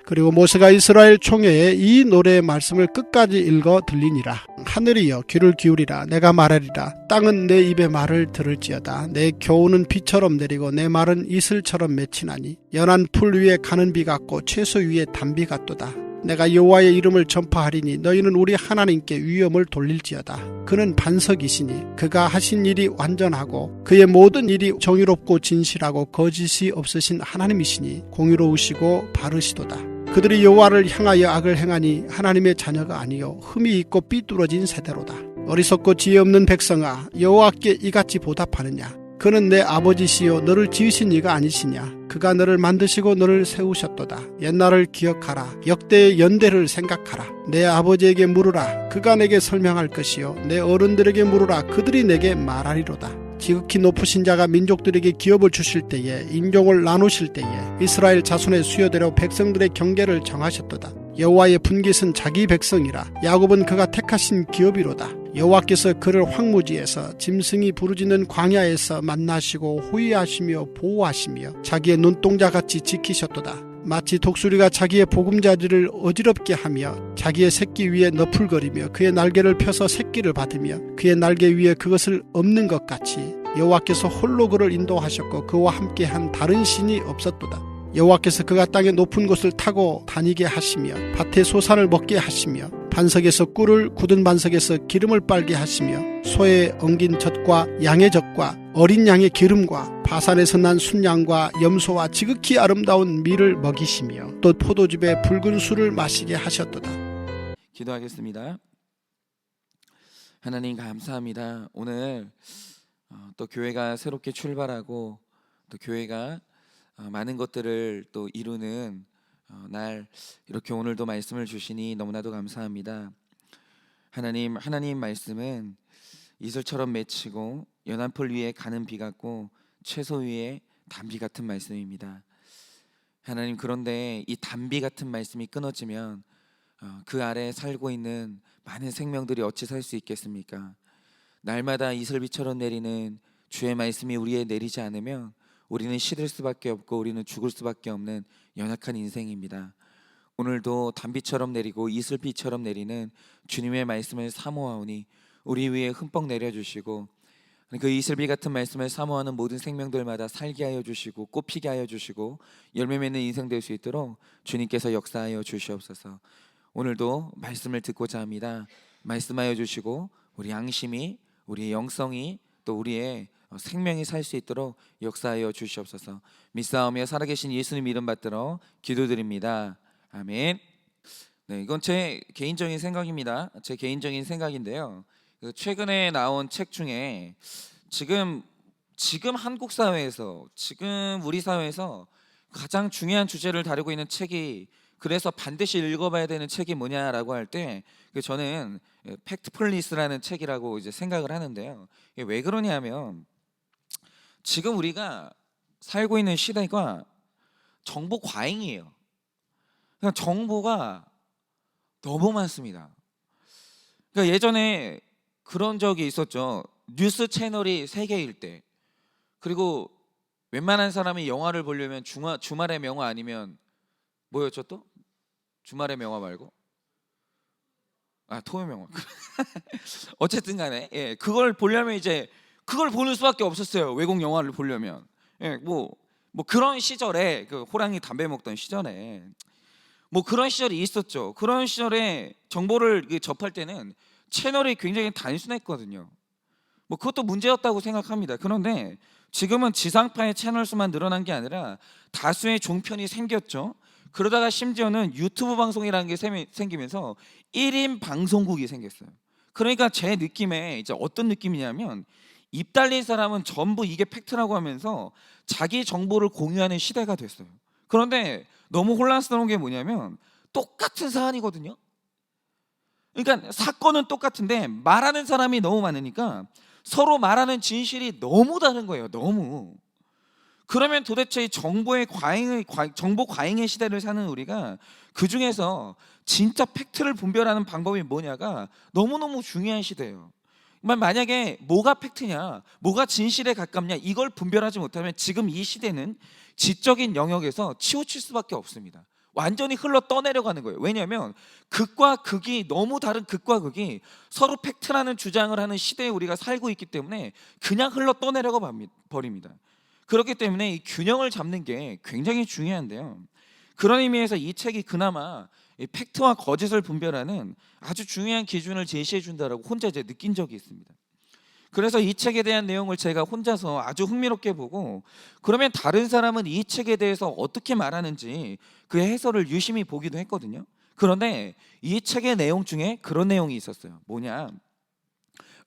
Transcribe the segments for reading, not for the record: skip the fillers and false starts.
그리고 모세가 이스라엘 총회에 이 노래의 말씀을 끝까지 읽어 들리니라. 하늘이여 귀를 기울이라. 내가 말하리라. 땅은 내 입의 말을 들을지어다. 내 교훈은 비처럼 내리고 내 말은 이슬처럼 맺히나니 연한 풀 위에 가는 비 같고 채소 위에 단비 같도다. 내가 여호와의 이름을 전파하리니 너희는 우리 하나님께 위엄을 돌릴지어다. 그는 반석이시니 그가 하신 일이 완전하고 그의 모든 일이 정의롭고 진실하고 거짓이 없으신 하나님이시니 공의로우시고 바르시도다. 그들이 여호와를 향하여 악을 행하니 하나님의 자녀가 아니요 흠이 있고 삐뚤어진 세대로다. 어리석고 지혜 없는 백성아, 여호와께 이같이 보답하느냐? 그는 내 아버지시요 너를 지으신 이가 아니시냐? 그가 너를 만드시고 너를 세우셨도다. 옛날을 기억하라. 역대의 연대를 생각하라. 내 아버지에게 물으라. 그가 내게 설명할 것이요 내 어른들에게 물으라. 그들이 내게 말하리로다. 지극히 높으신 자가 민족들에게 기업을 주실 때에 인종을 나누실 때에 이스라엘 자손의 수요대로 백성들의 경계를 정하셨도다. 여호와의 분깃은 자기 백성이라. 야곱은 그가 택하신 기업이로다. 여호와께서 그를 황무지에서 짐승이 부르짖는 광야에서 만나시고 호위하시며 보호하시며 자기의 눈동자같이 지키셨도다. 마치 독수리가 자기의 보금자리를 어지럽게 하며 자기의 새끼 위에 너풀거리며 그의 날개를 펴서 새끼를 받으며 그의 날개 위에 그것을 엎는 것 같이 여호와께서 홀로 그를 인도하셨고 그와 함께한 다른 신이 없었도다. 여호와께서 그가 땅의 높은 곳을 타고 다니게 하시며 밭의 소산을 먹게 하시며 반석에서 꿀을 굳은 반석에서 기름을 빨게 하시며 소의 엉긴 젖과 양의 젖과 어린 양의 기름과 바산에서 난 순양과 염소와 지극히 아름다운 밀을 먹이시며 또 포도즙에 붉은 술을 마시게 하셨도다. 기도하겠습니다. 하나님 감사합니다. 오늘 또 교회가 새롭게 출발하고 또 교회가 많은 것들을 또 이루는 날 이렇게 오늘도 말씀을 주시니 너무나도 감사합니다. 하나님 말씀은 이슬처럼 맺히고 연한 풀 위에 가는 비 같고 채소 위에 단비 같은 말씀입니다. 하나님, 그런데 이 단비 같은 말씀이 끊어지면 그 아래 살고 있는 많은 생명들이 어찌 살 수 있겠습니까? 날마다 이슬비처럼 내리는 주의 말씀이 우리에 내리지 않으면 우리는 시들 수밖에 없고 우리는 죽을 수밖에 없는 연약한 인생입니다. 오늘도 단비처럼 내리고 이슬비처럼 내리는 주님의 말씀을 사모하오니 우리 위에 흠뻑 내려주시고 그 이슬비 같은 말씀을 사모하는 모든 생명들마다 살게 하여 주시고 꽃피게 하여 주시고 열매 맺는 인생 될 수 있도록 주님께서 역사하여 주시옵소서. 오늘도 말씀을 듣고자 합니다. 말씀하여 주시고 우리 양심이, 우리의 영성이, 또 우리의 생명이 살 수 있도록 역사하여 주시옵소서. 믿사오며 살아계신 예수님 이름 받들어 기도드립니다. 아멘. 네, 이건 제 개인적인 생각입니다. 제 개인적인 생각인데요. 최근에 나온 책 중에 지금 한국 사회에서, 지금 우리 사회에서 가장 중요한 주제를 다루고 있는 책이, 그래서 반드시 읽어봐야 되는 책이 뭐냐라고 할 때 저는 팩트폴리스라는 책이라고 이제 생각을 하는데요. 이게 왜 그러냐면 지금 우리가 살고 있는 시대가 정보 과잉이에요. 그러니까 정보가 너무 많습니다. 그러니까 예전에 그런 적이 있었죠. 뉴스 채널이 3개일 때, 그리고 웬만한 사람이 영화를 보려면 주말의 명화 아니면 뭐였죠 또? 주말의 명화 말고 토요일 명화. 어쨌든 간에 그걸 보려면 이제 그걸 보는 수밖에 없었어요. 외국 영화를 보려면. 뭐 그런 시절에, 그 호랑이 담배 먹던 시절에 뭐 그런 시절이 있었죠. 그런 시절에 정보를 접할 때는 채널이 굉장히 단순했거든요. 뭐 그것도 문제였다고 생각합니다. 그런데 지금은 지상파의 채널 수만 늘어난 게 아니라 다수의 종편이 생겼죠. 그러다가 심지어는 유튜브 방송이라는 게 생기면서 1인 방송국이 생겼어요. 그러니까 제 느낌에 이제 어떤 느낌이냐면 입 달린 사람은 전부 이게 팩트라고 하면서 자기 정보를 공유하는 시대가 됐어요. 그런데 너무 혼란스러운 게 뭐냐면 똑같은 사안이거든요. 그러니까 사건은 똑같은데 말하는 사람이 너무 많으니까 서로 말하는 진실이 너무 다른 거예요. 너무. 그러면 도대체 이 정보 과잉의 시대를 사는 우리가 그 중에서 진짜 팩트를 분별하는 방법이 뭐냐가 너무너무 중요한 시대예요. 만약에 뭐가 팩트냐, 뭐가 진실에 가깝냐, 이걸 분별하지 못하면 지금 이 시대는 지적인 영역에서 치우칠 수밖에 없습니다. 완전히 흘러 떠내려가는 거예요. 왜냐하면 극과 극이 너무 다른 극과 극이 서로 팩트라는 주장을 하는 시대에 우리가 살고 있기 때문에 그냥 흘러 떠내려가 버립니다. 그렇기 때문에 이 균형을 잡는 게 굉장히 중요한데요. 그런 의미에서 이 책이 그나마 이 팩트와 거짓을 분별하는 아주 중요한 기준을 제시해 준다라고 혼자 이제 느낀 적이 있습니다. 그래서 이 책에 대한 내용을 제가 혼자서 아주 흥미롭게 보고, 그러면 다른 사람은 이 책에 대해서 어떻게 말하는지 그 해설을 유심히 보기도 했거든요. 그런데 이 책의 내용 중에 그런 내용이 있었어요. 뭐냐,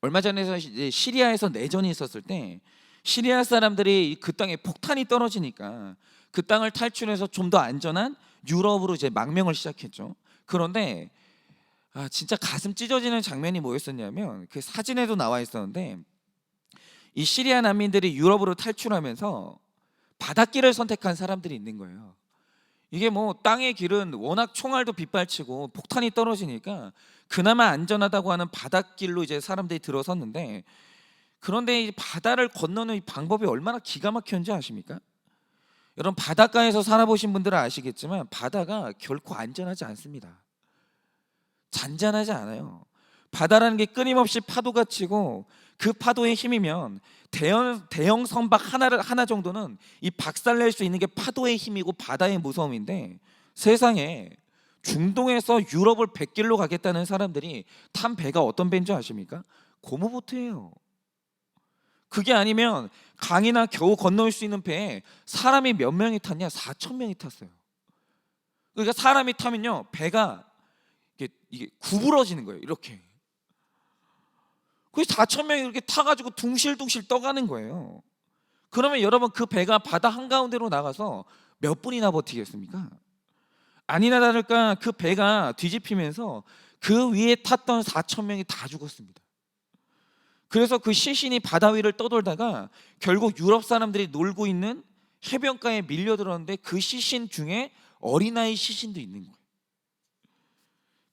얼마 전에 이제 시리아에서 내전이 있었을 때 시리아 사람들이 그 땅에 폭탄이 떨어지니까 그 땅을 탈출해서 좀 더 안전한 유럽으로 이제 망명을 시작했죠. 그런데 진짜 가슴 찢어지는 장면이 뭐였었냐면, 그 사진에도 나와 있었는데, 이 시리아 난민들이 유럽으로 탈출하면서 바닷길을 선택한 사람들이 있는 거예요. 이게 뭐 땅의 길은 워낙 총알도 빗발치고 폭탄이 떨어지니까 그나마 안전하다고 하는 바닷길로 이제 사람들이 들어섰는데, 그런데 이 바다를 건너는 이 방법이 얼마나 기가 막혔는지 아십니까? 여러분, 바닷가에서 살아보신 분들은 아시겠지만 바다가 결코 안전하지 않습니다. 잔잔하지 않아요. 바다라는 게 끊임없이 파도가 치고, 그 파도의 힘이면 대형 선박 하나 정도는 이 박살낼 수 있는 게 파도의 힘이고 바다의 무서움인데, 세상에 중동에서 유럽을 100길로 가겠다는 사람들이 탄 배가 어떤 배인 줄 아십니까? 고무보트예요. 그게 아니면 강이나 겨우 건널 수 있는 배에 사람이 몇 명이 탔냐? 4천 명이 탔어요. 그러니까 사람이 타면요, 배가 이게 구부러지는 거예요. 이렇게. 그 4천 명이 이렇게 타가지고 둥실둥실 떠가는 거예요. 그러면 여러분, 그 배가 바다 한가운데로 나가서 몇 분이나 버티겠습니까? 아니나 다를까 그 배가 뒤집히면서 그 위에 탔던 4천 명이 다 죽었습니다. 그래서 그 시신이 바다 위를 떠돌다가 결국 유럽 사람들이 놀고 있는 해변가에 밀려들었는데, 그 시신 중에 어린아이 시신도 있는 거예요.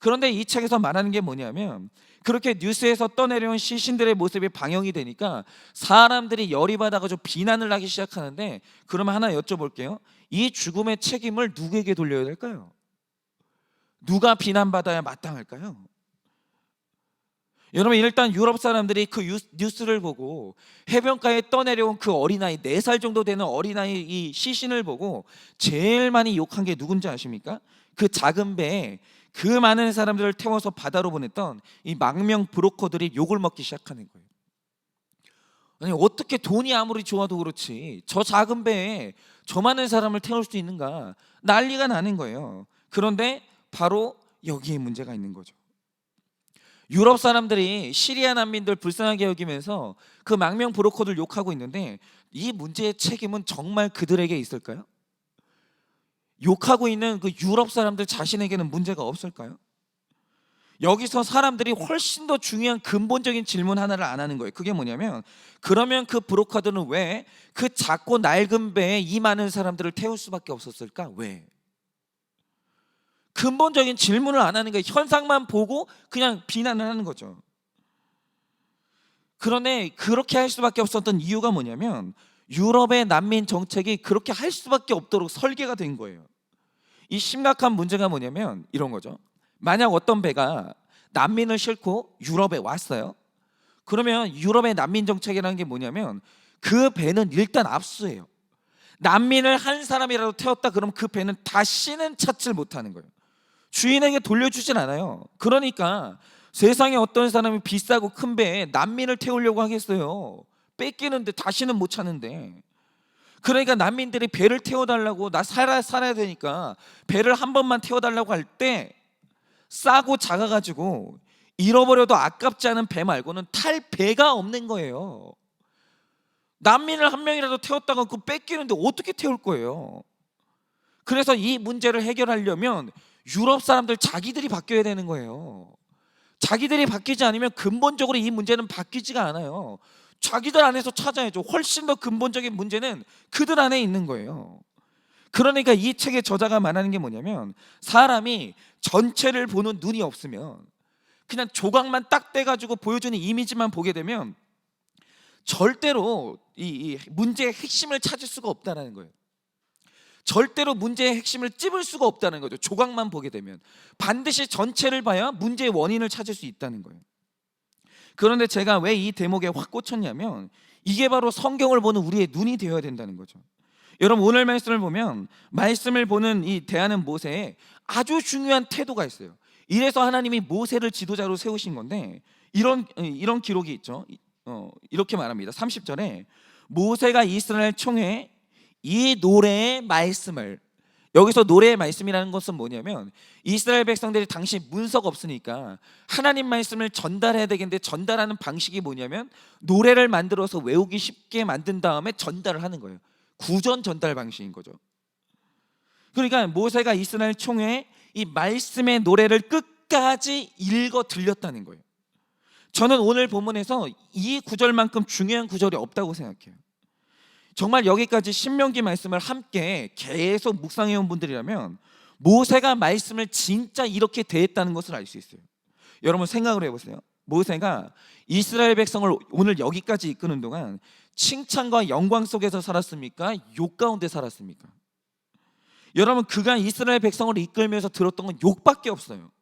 그런데 이 책에서 말하는 게 뭐냐면, 그렇게 뉴스에서 떠내려온 시신들의 모습이 방영이 되니까 사람들이 열이 받아가지고 비난을 하기 시작하는데, 그러면 하나 여쭤볼게요. 이 죽음의 책임을 누구에게 돌려야 될까요? 누가 비난받아야 마땅할까요? 여러분, 일단 유럽 사람들이 그 뉴스를 보고 해변가에 떠내려온 그 어린아이, 4살 정도 되는 어린아이 이 시신을 보고 제일 많이 욕한 게 누군지 아십니까? 그 작은 배에 그 많은 사람들을 태워서 바다로 보냈던 이 망명 브로커들이 욕을 먹기 시작하는 거예요. 아니, 어떻게 돈이 아무리 좋아도 그렇지 저 작은 배에 저 많은 사람을 태울 수 있는가, 난리가 나는 거예요. 그런데 바로 여기에 문제가 있는 거죠. 유럽 사람들이 시리아 난민들 불쌍하게 여기면서 그 망명 브로커들 욕하고 있는데, 이 문제의 책임은 정말 그들에게 있을까요? 욕하고 있는 그 유럽 사람들 자신에게는 문제가 없을까요? 여기서 사람들이 훨씬 더 중요한 근본적인 질문 하나를 안 하는 거예요. 그게 뭐냐면, 그러면 그 브로커들은 왜 그 작고 낡은 배에 이 많은 사람들을 태울 수밖에 없었을까? 왜? 근본적인 질문을 안 하는 거예요. 현상만 보고 그냥 비난을 하는 거죠. 그런데 그렇게 할 수밖에 없었던 이유가 뭐냐면, 유럽의 난민 정책이 그렇게 할 수밖에 없도록 설계가 된 거예요. 이 심각한 문제가 뭐냐면 이런 거죠. 만약 어떤 배가 난민을 싣고 유럽에 왔어요. 그러면 유럽의 난민 정책이라는 게 뭐냐면, 그 배는 일단 압수해요. 난민을 한 사람이라도 태웠다 그러면 그 배는 다시는 찾질 못하는 거예요. 주인에게 돌려주진 않아요. 그러니까 세상에 어떤 사람이 비싸고 큰 배에 난민을 태우려고 하겠어요. 뺏기는데 다시는 못 찾는데. 그러니까 난민들이 배를 태워달라고, 나 살아야 되니까 배를 한 번만 태워달라고 할 때 싸고 작아가지고 잃어버려도 아깝지 않은 배 말고는 탈 배가 없는 거예요. 난민을 한 명이라도 태웠다가 그 뺏기는데 어떻게 태울 거예요? 그래서 이 문제를 해결하려면 유럽 사람들 자기들이 바뀌어야 되는 거예요. 자기들이 바뀌지 않으면 근본적으로 이 문제는 바뀌지가 않아요. 자기들 안에서 찾아야죠. 훨씬 더 근본적인 문제는 그들 안에 있는 거예요. 그러니까 이 책의 저자가 말하는 게 뭐냐면, 사람이 전체를 보는 눈이 없으면, 그냥 조각만 딱 떼가지고 보여주는 이미지만 보게 되면 절대로 이 문제의 핵심을 찾을 수가 없다는 거예요. 절대로 문제의 핵심을 찝을 수가 없다는 거죠. 조각만 보게 되면 반드시 전체를 봐야 문제의 원인을 찾을 수 있다는 거예요. 그런데 제가 왜 이 대목에 확 꽂혔냐면 이게 바로 성경을 보는 우리의 눈이 되어야 된다는 거죠. 여러분, 오늘 말씀을 보면 말씀을 보는 이 대하는 모세에 아주 중요한 태도가 있어요. 이래서 하나님이 모세를 지도자로 세우신 건데 이런 기록이 있죠. 이렇게 말합니다. 30절에 모세가 이스라엘 총회에 이 노래의 말씀을, 여기서 노래의 말씀이라는 것은 뭐냐면 이스라엘 백성들이 당시 문서가 없으니까 하나님 말씀을 전달해야 되겠는데 전달하는 방식이 뭐냐면 노래를 만들어서 외우기 쉽게 만든 다음에 전달을 하는 거예요. 구전 전달 방식인 거죠. 그러니까 모세가 이스라엘 총회에 이 말씀의 노래를 끝까지 읽어 들렸다는 거예요. 저는 오늘 본문에서 이 구절만큼 중요한 구절이 없다고 생각해요. 정말 여기까지 신명기 말씀을 함께 계속 묵상해온 분들이라면 모세가 말씀을 진짜 이렇게 대했다는 것을 알 수 있어요. 여러분 생각을 해보세요. 모세가 이스라엘 백성을 오늘 여기까지 이끄는 동안 칭찬과 영광 속에서 살았습니까? 욕 가운데 살았습니까? 여러분, 그가 이스라엘 백성을 이끌면서 들었던 건 욕밖에 없어요.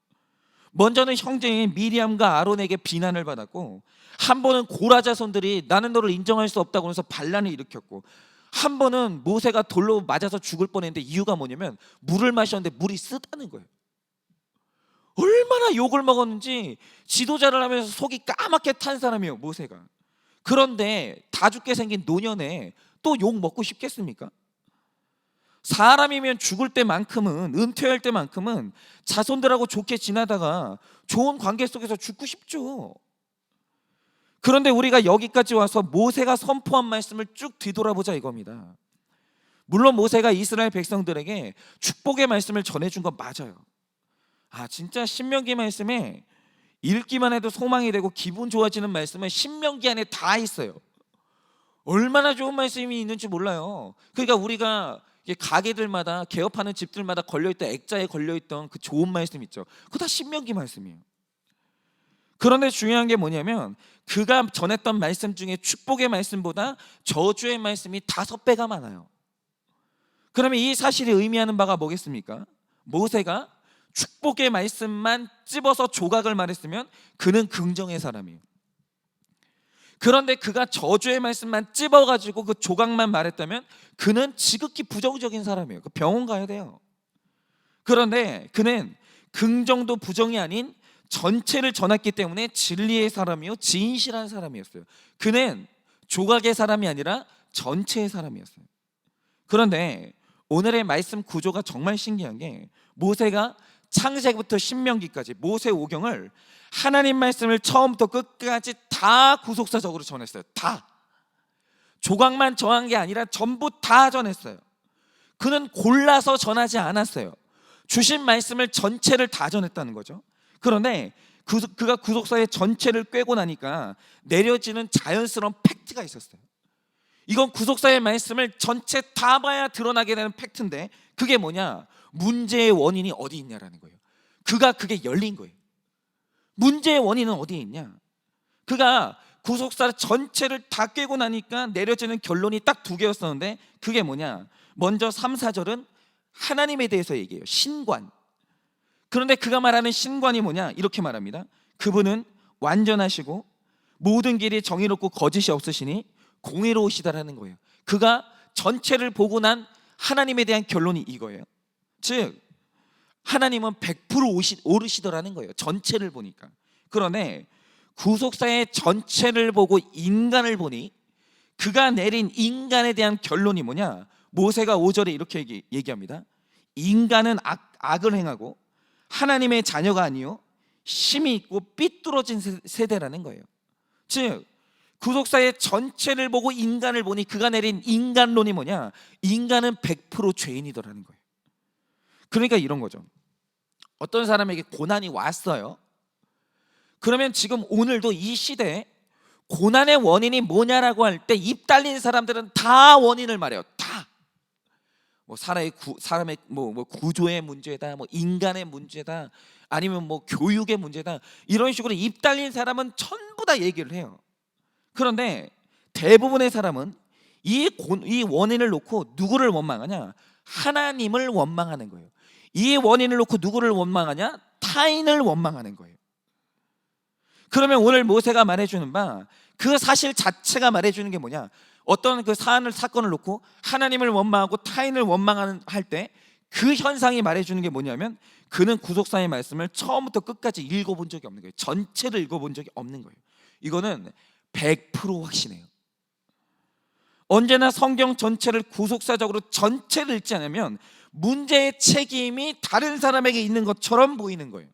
먼저는 형제인 미리암과 아론에게 비난을 받았고, 한 번은 고라 자손들이 나는 너를 인정할 수 없다고 해서 반란을 일으켰고, 한 번은 모세가 돌로 맞아서 죽을 뻔했는데 이유가 뭐냐면 물을 마셨는데 물이 쓰다는 거예요. 얼마나 욕을 먹었는지 지도자를 하면서 속이 까맣게 탄 사람이에요, 모세가. 그런데 다 죽게 생긴 노년에 또 욕 먹고 싶겠습니까? 사람이면 죽을 때만큼은, 은퇴할 때만큼은 자손들하고 좋게 지나다가 좋은 관계 속에서 죽고 싶죠. 그런데 우리가 여기까지 와서 모세가 선포한 말씀을 쭉 뒤돌아보자 이겁니다. 물론 모세가 이스라엘 백성들에게 축복의 말씀을 전해준 건 맞아요. 진짜 신명기 말씀에 읽기만 해도 소망이 되고 기분 좋아지는 말씀은 신명기 안에 다 있어요. 얼마나 좋은 말씀이 있는지 몰라요. 그러니까 우리가 가게들마다, 개업하는 집들마다 걸려있던, 액자에 걸려있던 그 좋은 말씀 있죠. 그거 다 신명기 말씀이에요. 그런데 중요한 게 뭐냐면 그가 전했던 말씀 중에 축복의 말씀보다 저주의 말씀이 5배가 많아요. 그러면 이 사실이 의미하는 바가 뭐겠습니까? 모세가 축복의 말씀만 찝어서 조각을 말했으면 그는 긍정의 사람이에요. 그런데 그가 저주의 말씀만 찝어가지고 그 조각만 말했다면 그는 지극히 부정적인 사람이에요. 병원 가야 돼요. 그런데 그는 긍정도 부정이 아닌 전체를 전했기 때문에 진리의 사람이요, 진실한 사람이었어요. 그는 조각의 사람이 아니라 전체의 사람이었어요. 그런데 오늘의 말씀 구조가 정말 신기한 게 모세가 창세기부터 신명기까지 모세 오경을 하나님 말씀을 처음부터 끝까지 다 구속사적으로 전했어요. 다. 조각만 전한 게 아니라 전부 다 전했어요. 그는 골라서 전하지 않았어요. 주신 말씀을 전체를 다 전했다는 거죠. 그런데 그가 구속사의 전체를 꿰고 나니까 내려지는 자연스러운 팩트가 있었어요. 이건 구속사의 말씀을 전체 다 봐야 드러나게 되는 팩트인데 그게 뭐냐? 문제의 원인이 어디 있냐라는 거예요. 그게 열린 거예요. 문제의 원인은 어디에 있냐? 그가 구속사 전체를 다 꿰고 나니까 내려지는 결론이 딱 2개였었는데 그게 뭐냐? 먼저 3, 4절은 하나님에 대해서 얘기해요. 신관. 그런데 그가 말하는 신관이 뭐냐? 이렇게 말합니다. 그분은 완전하시고 모든 길이 정의롭고 거짓이 없으시니 공의로우시다라는 거예요. 그가 전체를 보고 난 하나님에 대한 결론이 이거예요. 즉 하나님은 100% 옳으시더라는 거예요. 전체를 보니까. 그런데 구속사의 전체를 보고 인간을 보니 그가 내린 인간에 대한 결론이 뭐냐? 모세가 5절에 이렇게 얘기합니다. 인간은 악을 행하고 하나님의 자녀가 아니요 심이 있고 삐뚤어진 세대라는 거예요. 즉 구속사의 전체를 보고 인간을 보니 그가 내린 인간론이 뭐냐? 인간은 100% 죄인이더라는 거예요. 그러니까 이런 거죠. 어떤 사람에게 고난이 왔어요. 그러면 지금 오늘도 이 시대에 고난의 원인이 뭐냐라고 할 때 입 달린 사람들은 다 원인을 말해요. 다. 사람의 구조의 문제다, 인간의 문제다, 아니면 교육의 문제다, 이런 식으로 입 달린 사람은 전부 다 얘기를 해요. 그런데 대부분의 사람은 이 원인을 놓고 누구를 원망하냐? 하나님을 원망하는 거예요. 이 원인을 놓고 누구를 원망하냐? 타인을 원망하는 거예요. 그러면 오늘 모세가 말해주는 바 그 사실 자체가 말해주는 게 뭐냐? 어떤 그 사건을 놓고 하나님을 원망하고 타인을 원망하는 할 때 그 현상이 말해주는 게 뭐냐면 그는 구속사의 말씀을 처음부터 끝까지 읽어본 적이 없는 거예요. 전체를 읽어본 적이 없는 거예요. 이거는 100% 확신해요. 언제나 성경 전체를 구속사적으로 전체를 읽지 않으면 문제의 책임이 다른 사람에게 있는 것처럼 보이는 거예요.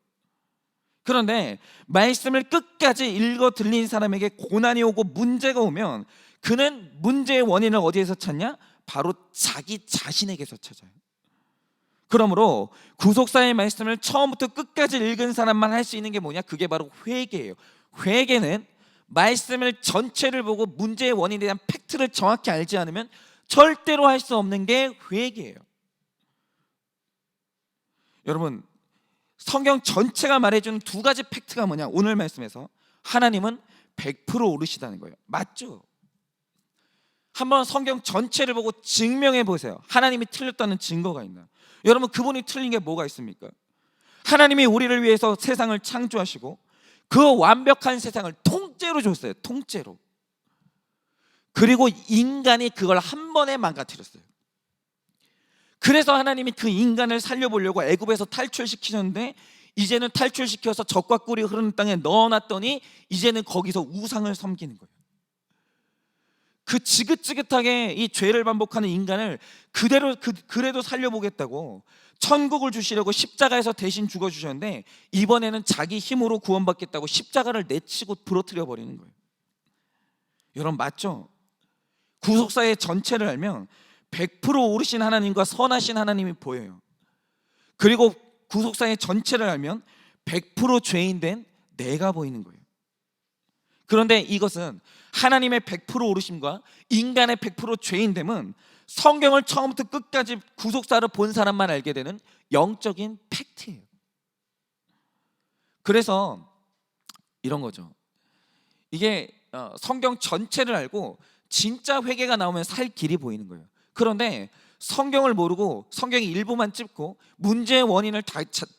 그런데 말씀을 끝까지 읽어 들린 사람에게 고난이 오고 문제가 오면 그는 문제의 원인을 어디에서 찾냐? 바로 자기 자신에게서 찾아요. 그러므로 구속사의 말씀을 처음부터 끝까지 읽은 사람만 할 수 있는 게 뭐냐? 그게 바로 회개예요. 회개는 말씀을 전체를 보고 문제의 원인에 대한 팩트를 정확히 알지 않으면 절대로 할 수 없는 게 회개예요. 여러분, 성경 전체가 말해주는 두 가지 팩트가 뭐냐? 오늘 말씀에서 하나님은 100% 옳으시다는 거예요. 맞죠? 한번 성경 전체를 보고 증명해 보세요. 하나님이 틀렸다는 증거가 있나? 여러분, 그분이 틀린 게 뭐가 있습니까? 하나님이 우리를 위해서 세상을 창조하시고 그 완벽한 세상을 통째로 줬어요. 통째로. 그리고 인간이 그걸 한 번에 망가뜨렸어요. 그래서 하나님이 그 인간을 살려보려고 애굽에서 탈출시키셨는데 이제는 탈출시켜서 젖과 꿀이 흐르는 땅에 넣어놨더니 이제는 거기서 우상을 섬기는 거예요. 그 지긋지긋하게 이 죄를 반복하는 인간을 그래도 살려보겠다고 천국을 주시려고 십자가에서 대신 죽어주셨는데 이번에는 자기 힘으로 구원받겠다고 십자가를 내치고 부러뜨려 버리는 거예요. 여러분, 맞죠? 구속사의 전체를 알면 100% 옳으신 하나님과 선하신 하나님이 보여요. 그리고 구속사의 전체를 알면 100% 죄인된 내가 보이는 거예요. 그런데 이것은 하나님의 100% 옳으심과 인간의 100% 죄인됨은 성경을 처음부터 끝까지 구속사를 본 사람만 알게 되는 영적인 팩트예요. 그래서 이런 거죠. 이게 성경 전체를 알고 진짜 회개가 나오면 살 길이 보이는 거예요. 그런데 성경을 모르고 성경의 일부만 찝고 문제의 원인을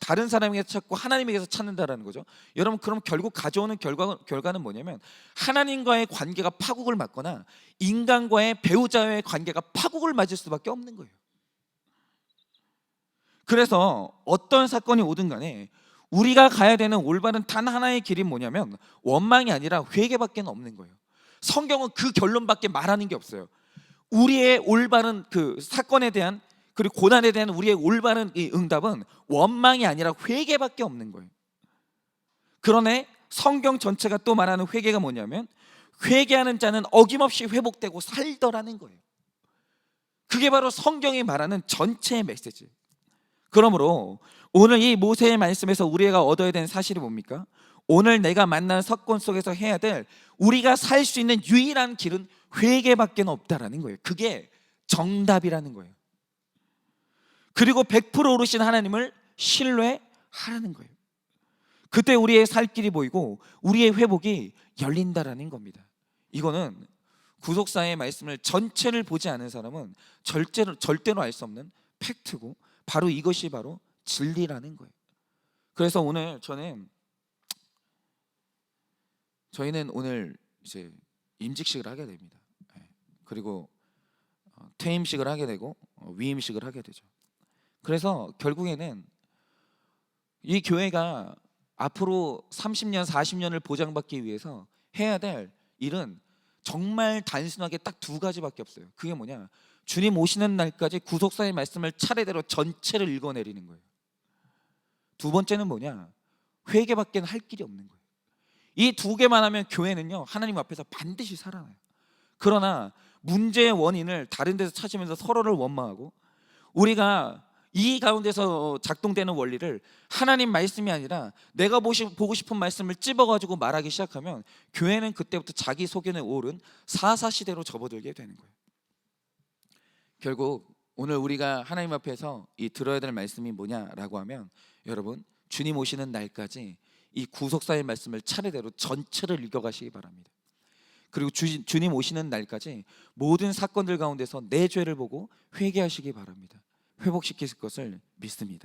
다른 사람에게서 찾고 하나님에게서 찾는다라는 거죠. 여러분, 그럼 결국 가져오는 결과는 뭐냐면 하나님과의 관계가 파국을 맞거나 인간과의 배우자와의 관계가 파국을 맞을 수밖에 없는 거예요. 그래서 어떤 사건이 오든 간에 우리가 가야 되는 올바른 단 하나의 길이 뭐냐면 원망이 아니라 회개밖에 없는 거예요. 성경은 그 결론밖에 말하는 게 없어요. 우리의 올바른 그 사건에 대한 그리고 고난에 대한 우리의 올바른 이 응답은 원망이 아니라 회개밖에 없는 거예요. 그러네 성경 전체가 또 말하는 회개가 뭐냐면 회개하는 자는 어김없이 회복되고 살더라는 거예요. 그게 바로 성경이 말하는 전체의 메시지. 그러므로 오늘 이 모세의 말씀에서 우리가 얻어야 되는 사실이 뭡니까? 오늘 내가 만난 사건 속에서 해야 될 우리가 살 수 있는 유일한 길은 회개밖에 없다라는 거예요. 그게 정답이라는 거예요. 그리고 100% 오르신 하나님을 신뢰하라는 거예요. 그때 우리의 살 길이 보이고 우리의 회복이 열린다라는 겁니다. 이거는 구속사의 말씀을 전체를 보지 않은 사람은 절대로 알 수 없는 팩트고 바로 이것이 바로 진리라는 거예요. 그래서 오늘 저희는 오늘 이제 임직식을 하게 됩니다. 그리고 퇴임식을 하게 되고 위임식을 하게 되죠. 그래서 결국에는 이 교회가 앞으로 30년, 40년을 보장받기 위해서 해야 될 일은 정말 단순하게 딱 두 가지밖에 없어요. 그게 뭐냐? 주님 오시는 날까지 구속사의 말씀을 차례대로 전체를 읽어내리는 거예요. 두 번째는 뭐냐? 회개밖에 할 길이 없는 거예요. 이 두 개만 하면 교회는요 하나님 앞에서 반드시 살아나요. 그러나 문제의 원인을 다른 데서 찾으면서 서로를 원망하고 우리가 이 가운데서 작동되는 원리를 하나님 말씀이 아니라 내가 보고 싶은 말씀을 찝어가지고 말하기 시작하면 교회는 그때부터 자기 소견에 오른 사사시대로 접어들게 되는 거예요. 결국 오늘 우리가 하나님 앞에서 이 들어야 될 말씀이 뭐냐라고 하면 여러분, 주님 오시는 날까지 이 구속사의 말씀을 차례대로 전체를 읽어가시기 바랍니다. 그리고 주님 오시는 날까지 모든 사건들 가운데서 내 죄를 보고 회개하시기 바랍니다. 회복시킬 것을 믿습니다.